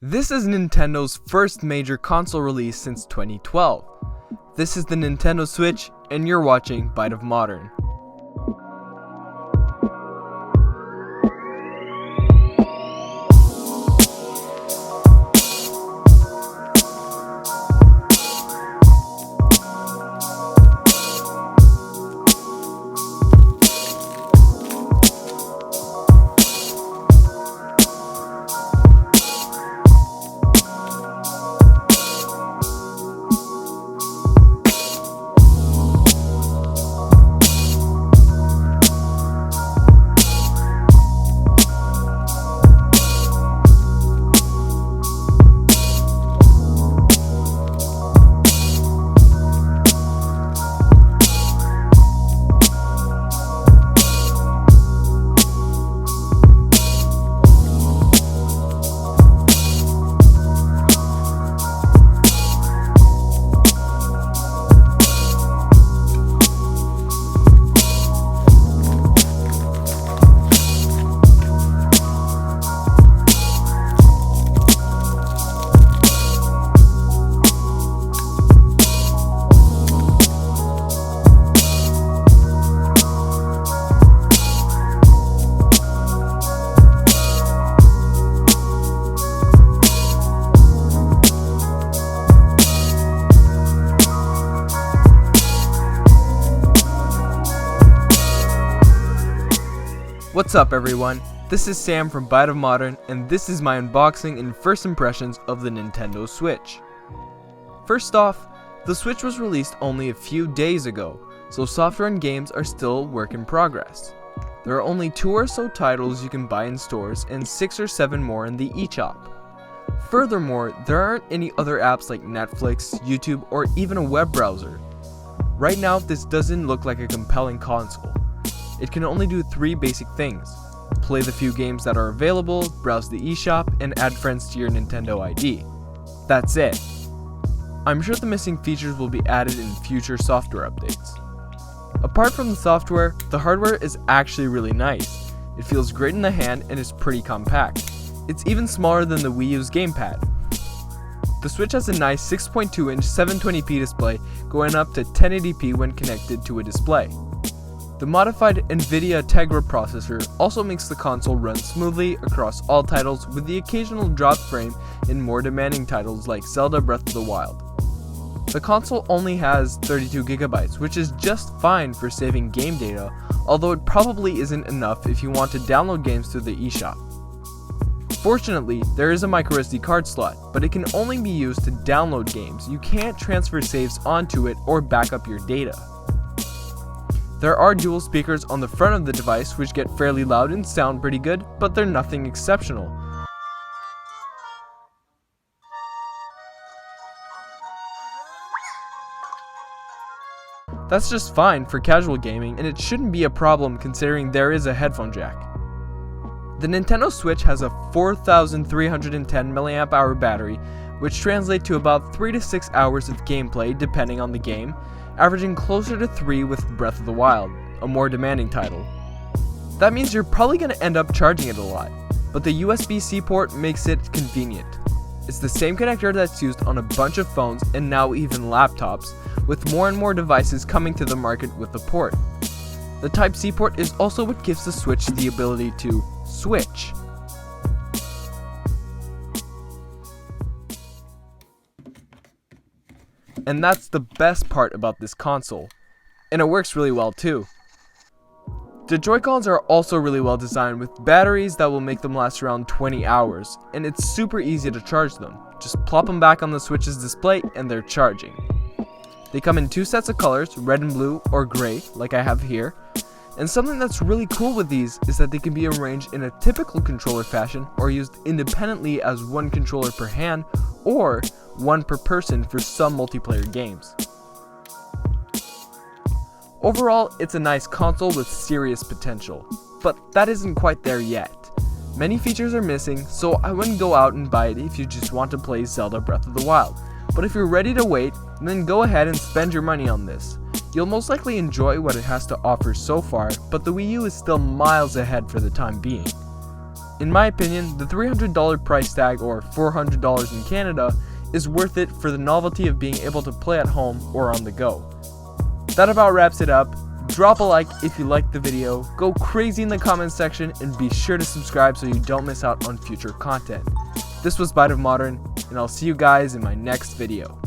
This is Nintendo's first major console release since 2012. This is the Nintendo Switch, and you're watching ByteOfModern. What's up everyone, this is Sam from ByteOfModern, and this is my unboxing and first impressions of the Nintendo Switch. First off, the Switch was released only a few days ago, so software and games are still work in progress. There are only 2 or so titles you can buy in stores and 6 or 7 more in the eShop. Furthermore, there aren't any other apps like Netflix, YouTube, or even a web browser. Right now, this doesn't look like a compelling console. It can only do 3 basic things: play the few games that are available, browse the eShop, and add friends to your Nintendo ID. That's it. I'm sure the missing features will be added in future software updates. Apart from the software, the hardware is actually really nice. It feels great in the hand and is pretty compact. It's even smaller than the Wii U's gamepad. The Switch has a nice 6.2-inch 720p display going up to 1080p when connected to a display. The modified NVIDIA Tegra processor also makes the console run smoothly across all titles, with the occasional drop frame in more demanding titles like Zelda Breath of the Wild. The console only has 32GB, which is just fine for saving game data, although it probably isn't enough if you want to download games through the eShop. Fortunately, there is a microSD card slot, but it can only be used to download games. You can't transfer saves onto it or back up your data. There are dual speakers on the front of the device which get fairly loud and sound pretty good, but they're nothing exceptional. That's just fine for casual gaming, and it shouldn't be a problem considering there is a headphone jack. The Nintendo Switch has a 4310 mAh battery, which translates to about 3 to 6 hours of gameplay depending on the game, averaging closer to 3 with Breath of the Wild, a more demanding title. That means you're probably going to end up charging it a lot, but the USB-C port makes it convenient. It's the same connector that's used on a bunch of phones and now even laptops, with more and more devices coming to the market with the port. The Type-C port is also what gives the Switch the ability to switch. And that's the best part about this console. And it works really well too. The Joy-Cons are also really well designed with batteries that will make them last around 20 hours, and it's super easy to charge them. Just plop them back on the Switch's display and they're charging. They come in 2 sets of colors, red and blue or gray, like I have here. And something that's really cool with these is that they can be arranged in a typical controller fashion or used independently as 1 controller per hand or 1 per person for some multiplayer games. Overall, it's a nice console with serious potential, but that isn't quite there yet. Many features are missing, so I wouldn't go out and buy it if you just want to play Zelda Breath of the Wild. But if you're ready to wait, then go ahead and spend your money on this. You'll most likely enjoy what it has to offer so far, but the Wii U is still miles ahead for the time being. In my opinion, the $300 price tag, or $400 in Canada, is worth it for the novelty of being able to play at home or on the go. That about wraps it up. Drop a like if you liked the video, go crazy in the comments section, and be sure to subscribe so you don't miss out on future content. This was ByteOfModern, and I'll see you guys in my next video.